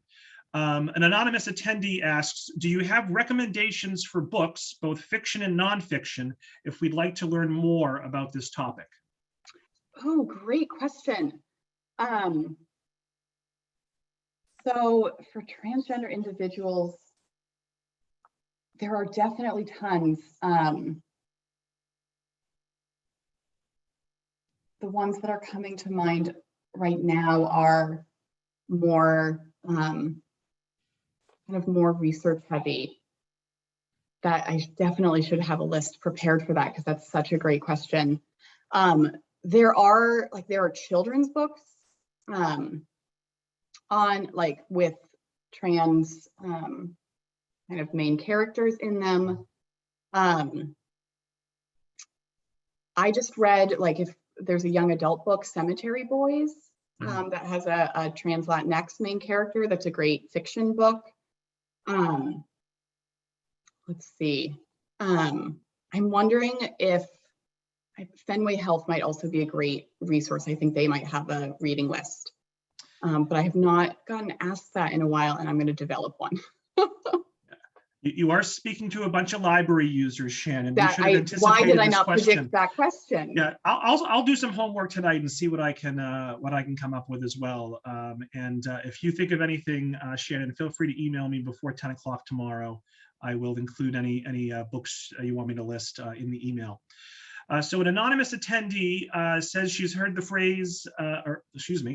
An anonymous attendee asks, do you have recommendations for books, both fiction and nonfiction, if we'd like to learn more about this topic? Oh, great question. So for transgender individuals, there are definitely tons. The ones that are coming to mind right now are more kind of more research heavy. That I definitely should have a list prepared for that, because that's such a great question. There are children's books on like with trans kind of main characters in them. I just read, like, if there's a young adult book, Cemetery Boys, that has a trans Latinx main character. That's a great fiction book. Let's see. I'm wondering if Fenway Health might also be a great resource. I think they might have a reading list. But I have not gotten asked that in a while, and I'm going to develop one. You are speaking to a bunch of library users, Shannon. Why did I not predict that question? Yeah, I'll do some homework tonight and see what I can come up with as well. And if you think of anything, Shannon, feel free to email me before 10 o'clock tomorrow. I will include any books you want me to list in the email. So an anonymous attendee says she's heard the phrase,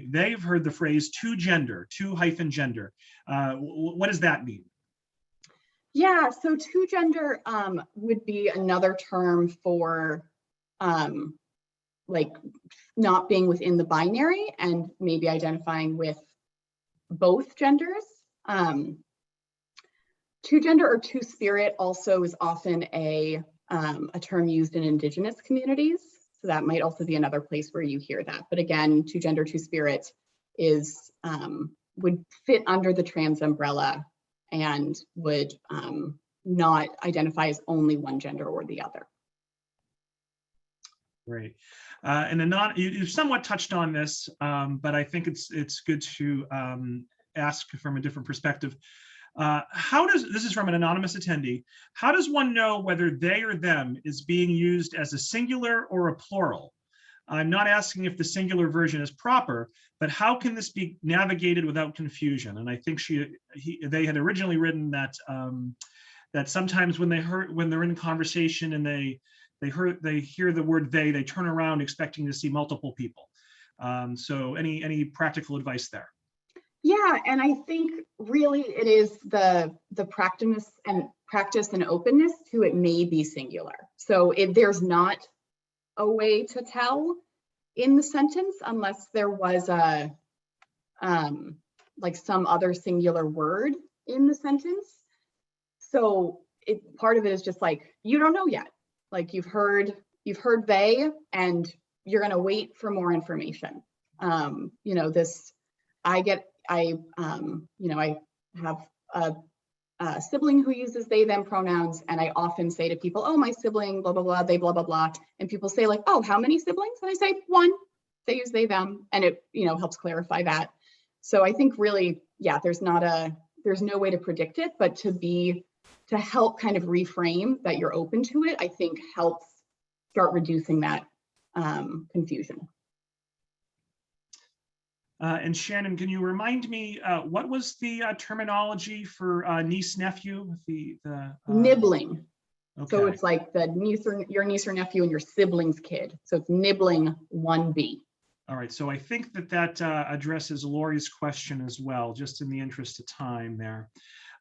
they've heard the phrase two-gender, two-gender. What does that mean? Yeah, so two-gender would be another term for like not being within the binary and maybe identifying with both genders. Two-gender or two-spirit also is often a term used in Indigenous communities. So that might also be another place where you hear that. But again, two-gender, two-spirit is would fit under the trans umbrella and would not identify as only one gender or the other. Great. And you somewhat touched on this, but I think it's good to ask from a different perspective. This is from an anonymous attendee, how does one know whether they or them is being used as a singular or a plural? I'm not asking if the singular version is proper, but how can this be navigated without confusion? And I think they had originally written that that sometimes when they're in conversation and they hear the word they turn around expecting to see multiple people. So any practical advice there? Yeah, and I think really it is the practice and openness to it may be singular. So there's not a way to tell in the sentence unless there was a like some other singular word in the sentence. So part of it is just like, you don't know yet. Like you've heard they, and you're gonna wait for more information. You know, I have a sibling who uses they, them pronouns, and I often say to people, oh, my sibling, blah, blah, blah, they, blah, blah, blah. And people say like, oh, how many siblings? And I say one, they use they, them, and it, helps clarify that. So I think really, yeah, there's no way to predict it, but to help kind of reframe that you're open to it, I think helps start reducing that confusion. And Shannon, can you remind me, what was the terminology for niece, nephew? Nibbling. Okay. So it's like your niece or nephew and your sibling's kid. So it's nibbling 1B. All right, so I think that addresses Lori's question as well, just in the interest of time there.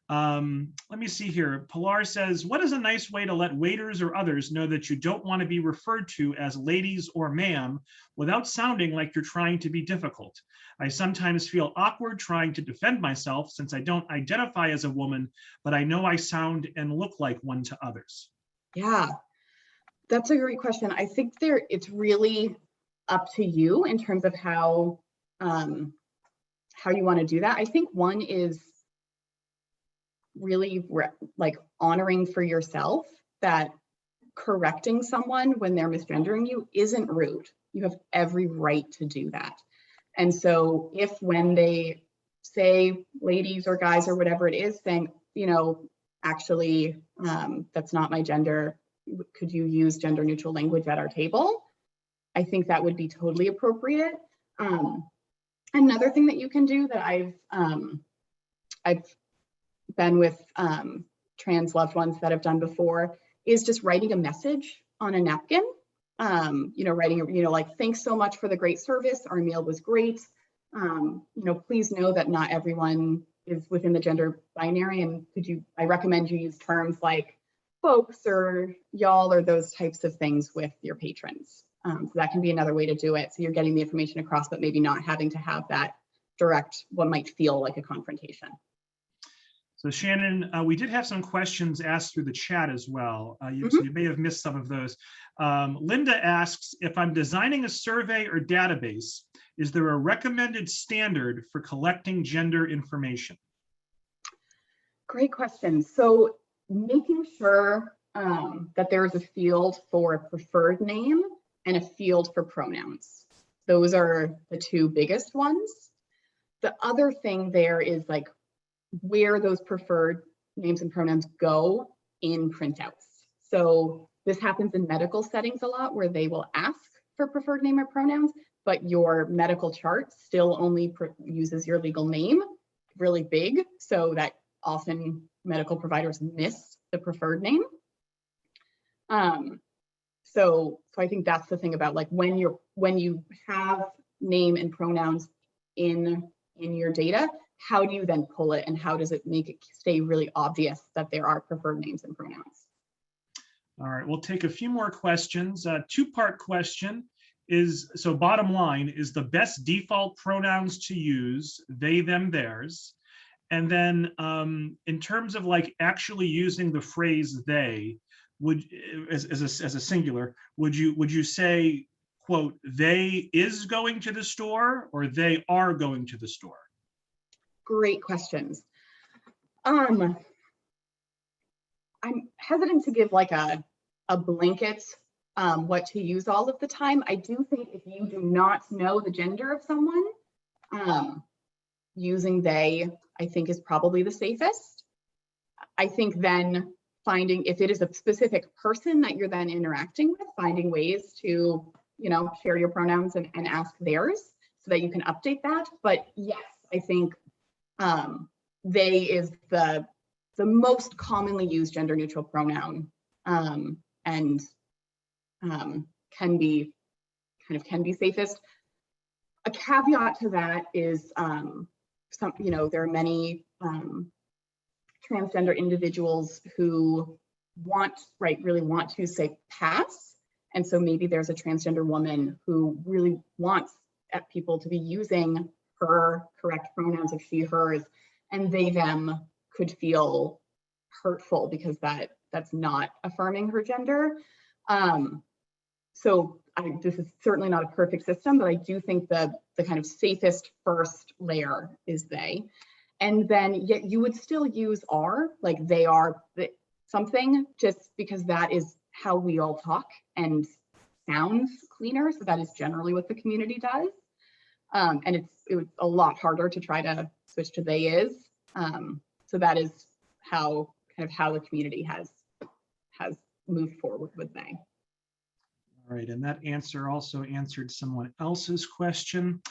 Let me see here. Pilar says, what is a nice way to let waiters or others know that you don't want to be referred to as ladies or ma'am without sounding like you're trying to be difficult? I sometimes feel awkward trying to defend myself since I don't identify as a woman, but I know I sound and look like one to others. Yeah, that's a great question. I think it's really up to you in terms of how you want to do that. I think one is really like honoring for yourself that correcting someone when they're misgendering you isn't rude. You have every right to do that. And so if when they say ladies or guys or whatever it is saying, you know, actually, that's not my gender, could you use gender neutral language at our table? I think that would be totally appropriate. Another thing that you can do that I've been with trans loved ones that have done before is just writing a message on a napkin. You know, writing, you know, like, thanks so much for the great service. Our meal was great. You know, please know that not everyone is within the gender binary, and I recommend you use terms like folks or y'all or those types of things with your patrons. So that can be another way to do it. So you're getting the information across, but maybe not having to have that direct, what might feel like a confrontation. So Shannon, we did have some questions asked through the chat as well. So you may have missed some of those. Linda asks, if I'm designing a survey or database, is there a recommended standard for collecting gender information? Great question. So making sure that there's a field for a preferred name and a field for pronouns. Those are the two biggest ones. The other thing there is like where those preferred names and pronouns go in printouts. So this happens in medical settings a lot where they will ask for preferred name or pronouns, but your medical chart still only uses your legal name, really big, so that often medical providers miss the preferred name. So I think that's the thing about like when you have name and pronouns in your data, how do you then pull it and how does it make it stay really obvious that there are preferred names and pronouns? All right, we'll take a few more questions. Two-part question is, so bottom line, is the best default pronouns to use they, them, theirs? And then in terms of like actually using the phrase they, as a singular, would you say, quote, they is going to the store or they are going to the store? Great questions. I'm hesitant to give like a blanket what to use all of the time. I do think if you do not know the gender of someone, using they, I think, is probably the safest. I think then finding, if it is a specific person that you're then interacting with, finding ways to, you know, share your pronouns and ask theirs so that you can update that. But yes, I think they is the most commonly used gender neutral pronoun, and can be safest. A caveat to that is there are many transgender individuals who really want to say pass, and so maybe there's a transgender woman who really wants people to be using her correct pronouns of she, hers, and they, them could feel hurtful because that's not affirming her gender. So this is certainly not a perfect system, but I do think the kind of safest first layer is they. And then yet you would still use are, like they are something, just because that is how we all talk and sounds cleaner. So that is generally what the community does. And it was a lot harder to try to switch to they is. So that is how the community has moved forward with they. All right, and that answer also answered someone else's question.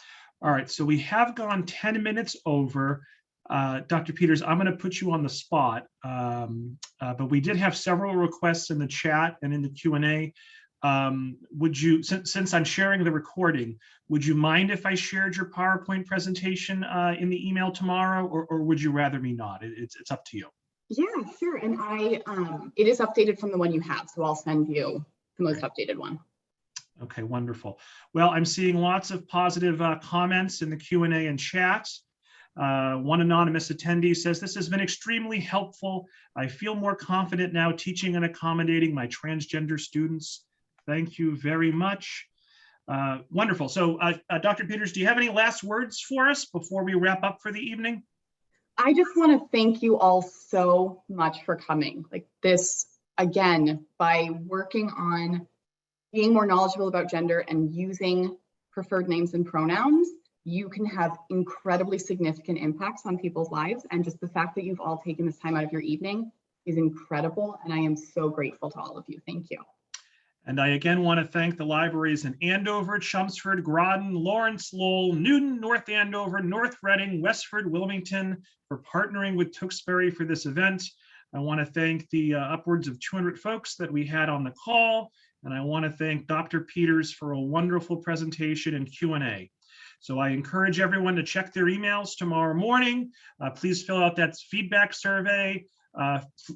All right, so we have gone 10 minutes over. Dr. Peters, I'm going to put you on the spot, but we did have several requests in the chat and in the Q&A. Would you, since I'm sharing the recording, would you mind if I shared your PowerPoint presentation in the email tomorrow, or would you rather me not? It's up to you. Yeah, sure. And it is updated from the one you have, so I'll send you the most updated one. Okay, wonderful. Well, I'm seeing lots of positive comments in the Q&A and chat. One anonymous attendee says, this has been extremely helpful. I feel more confident now teaching and accommodating my transgender students. Thank you very much. Wonderful. So Dr. Peters, do you have any last words for us before we wrap up for the evening? I just want to thank you all so much for coming. Like this, again, by working on being more knowledgeable about gender and using preferred names and pronouns, you can have incredibly significant impacts on people's lives. And just the fact that you've all taken this time out of your evening is incredible. And I am so grateful to all of you. Thank you. And I again want to thank the libraries in Andover, Chelmsford, Groton, Lawrence, Lowell, Newton, North Andover, North Reading, Westford, Wilmington for partnering with Tewksbury for this event. I want to thank the upwards of 200 folks that we had on the call. And I want to thank Dr. Peters for a wonderful presentation and Q&A. So I encourage everyone to check their emails tomorrow morning. Please fill out that feedback survey.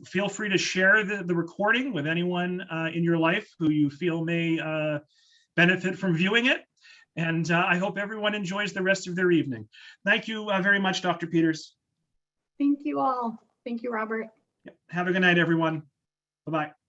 Feel free to share the recording with anyone in your life who you feel may benefit from viewing it. And I hope everyone enjoys the rest of their evening. Thank you very much, Dr. Peters. Thank you all. Thank you, Robert. Have a good night, everyone. Bye-bye.